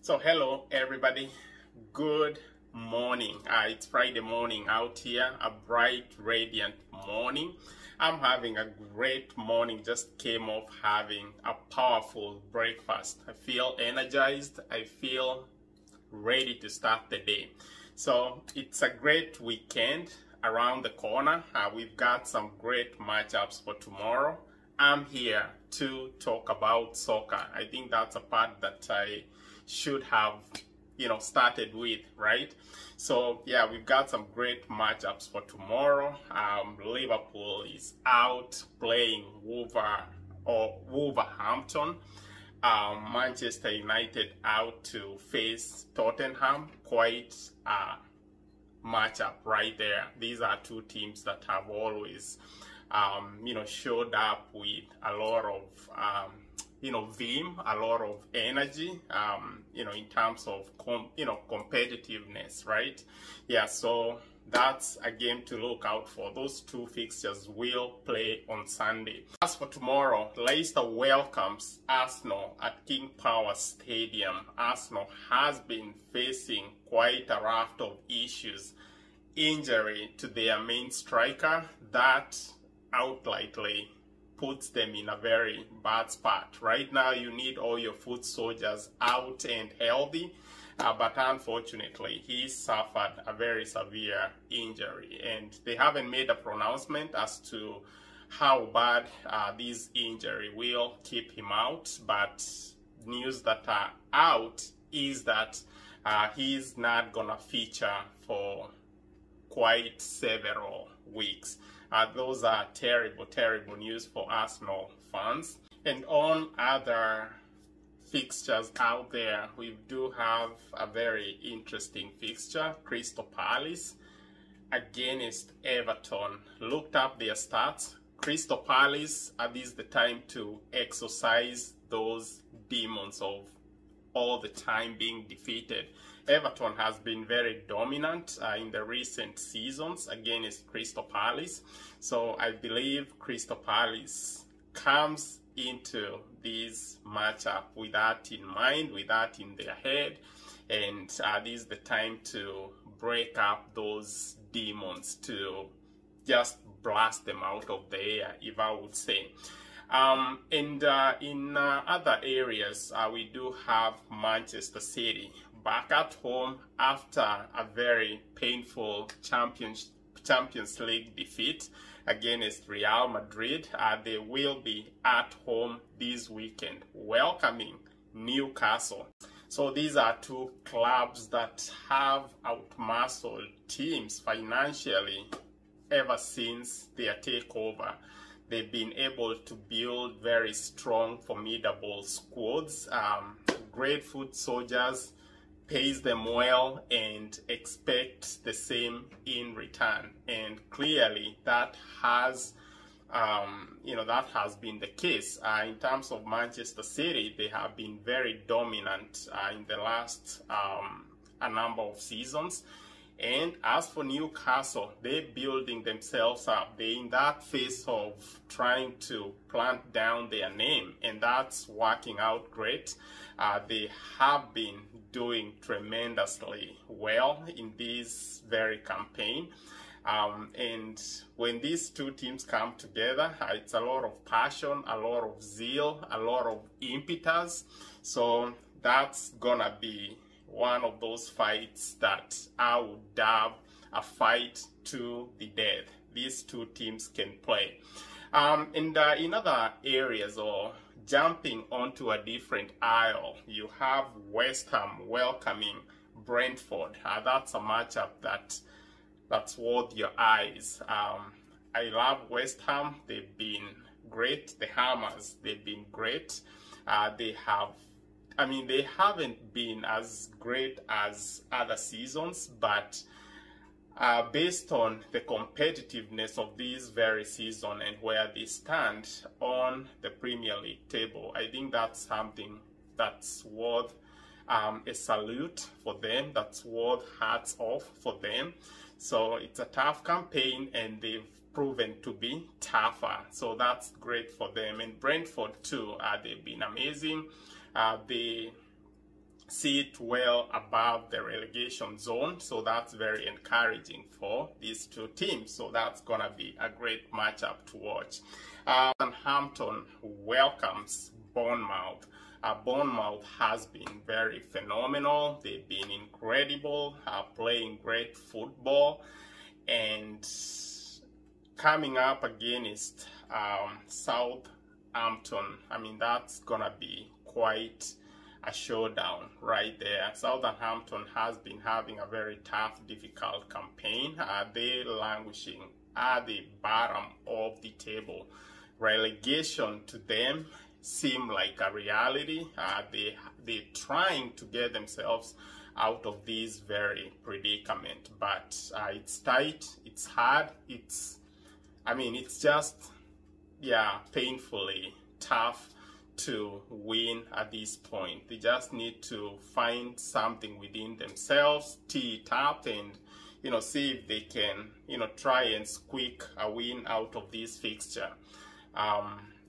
So hello everybody, good morning. It's Friday morning out here, a bright, radiant morning. I'm having a great morning, just came off having a powerful breakfast. I feel energized, I feel ready to start the day. So it's a great weekend around the corner. We've got some great matchups for tomorrow. I'm here to talk about soccer. I think that's a part that I should have started with, right? So yeah, we've got some great matchups for tomorrow. Liverpool is out playing Wolverhampton. Manchester United out to face Tottenham. Quite a matchup right there. These are two teams that have always showed up with a lot of vim, a lot of energy, in terms of competitiveness, right? Yeah, so that's a game to look out for. Those two fixtures will play on Sunday. As for tomorrow, Leicester welcomes Arsenal at King Power Stadium. Arsenal has been facing quite a raft of issues. Injury to their main striker, that outrightly puts them in a very bad spot. Right now, you need all your foot soldiers out and healthy, but unfortunately, he suffered a very severe injury, and they haven't made a pronouncement as to how bad this injury will keep him out, but news that are out is that he's not gonna feature for quite several weeks. Those are terrible, terrible news for Arsenal fans. And on other fixtures out there, we do have a very interesting fixture. Crystal Palace against Everton. Looked up their stats. Crystal Palace, this is the time to exercise those demons of all the time being defeated. Everton has been very dominant in the recent seasons against Crystal Palace. So I believe Crystal Palace comes into this matchup with that in mind, with that in their head. And this is the time to break up those demons, to just blast them out of the air, if I would say. In other areas, we do have Manchester City back at home after a very painful Champions League defeat against Real Madrid. They will be at home this weekend welcoming Newcastle. So these are two clubs that have outmuscled teams financially ever since their takeover. They've been able to build very strong, formidable squads, great foot soldiers, pays them well, and expect the same in return. And clearly that has been the case. In terms of Manchester City, they have been very dominant in the last a number of seasons. And as for Newcastle, they're building themselves up. They're in that phase of trying to plant down their name, and that's working out great. They have been doing tremendously well in this very campaign. And when these two teams come together, it's a lot of passion, a lot of zeal, a lot of impetus. So that's gonna be one of those fights that I would dub a fight to the death. These two teams can play. In other areas, or jumping onto a different aisle, you have West Ham welcoming Brentford. That's a matchup that's worth your eyes. I love West Ham. They've been great. The Hammers, they've been great. They haven't been as great as other seasons, but based on the competitiveness of this very season and where they stand on the Premier League table, I think that's something that's worth a salute for them, that's worth hats off for them. So it's a tough campaign, and they've proven to be tougher, so that's great for them. And Brentford too, they've been amazing. They sit well above the relegation zone, so that's very encouraging for these two teams. So that's gonna be a great matchup to watch. Southampton welcomes Bournemouth. Bournemouth has been very phenomenal. They've been incredible, playing great football, and coming up against Southampton, I mean, that's gonna be quite a showdown right there. Southampton has been having a very tough, difficult campaign. They're languishing at the bottom of the table. Relegation to them seem like a reality. They're trying to get themselves out of this very predicament, but it's tight, it's hard, it's just, yeah, painfully tough to win at this point. They just need to find something within themselves, tee it up, and see if they can try and squeak a win out of this fixture.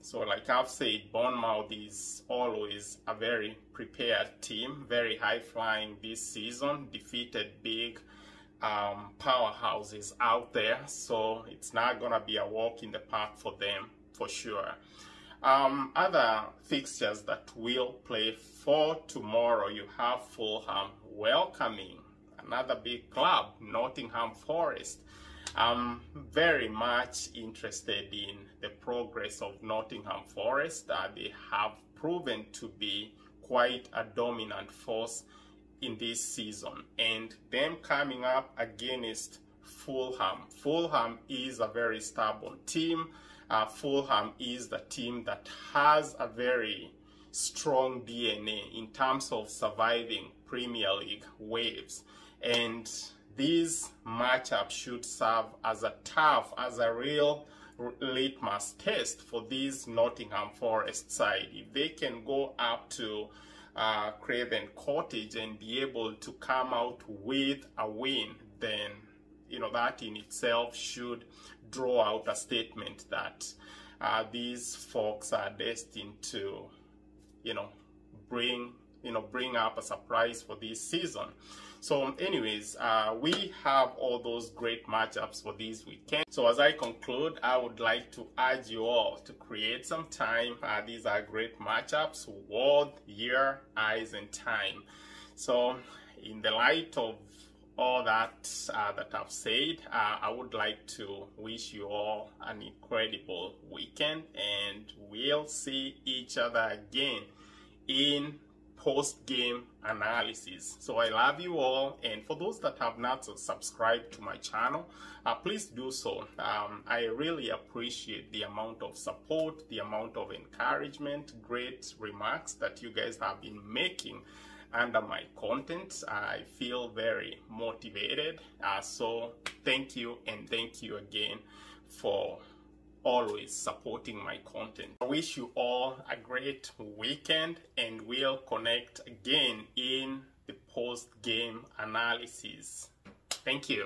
So like I've said, Bournemouth is always a very prepared team, very high flying this season, defeated big powerhouses out there, so it's not gonna be a walk in the park for them for sure. Other fixtures that will play for tomorrow, you have Fulham welcoming another big club, Nottingham Forest. I'm very much interested in the progress of Nottingham Forest. They have proven to be quite a dominant force in this season, and them coming up against Fulham. Fulham is a very stubborn team. Fulham is the team that has a very strong DNA in terms of surviving Premier League waves, and this matchup should serve as a real litmus test for this Nottingham Forest side. If they can go up to Craven Cottage and be able to come out with a win, then that in itself should draw out a statement that these folks are destined to bring up a surprise for this season. So anyways, we have all those great matchups for this weekend. So as I conclude, I would like to urge you all to create some time. These are great matchups worth your eyes and time. So in the light of all that that I've said, I would like to wish you all an incredible weekend, and we'll see each other again in post-game analysis. So I love you all, and for those that have not subscribed to my channel, please do so. I really appreciate the amount of support, the amount of encouragement, great remarks that you guys have been making under my content. I feel very motivated. So thank you, and thank you again for always supporting my content. I wish you all a great weekend, and we'll connect again in the post-game analysis. Thank you.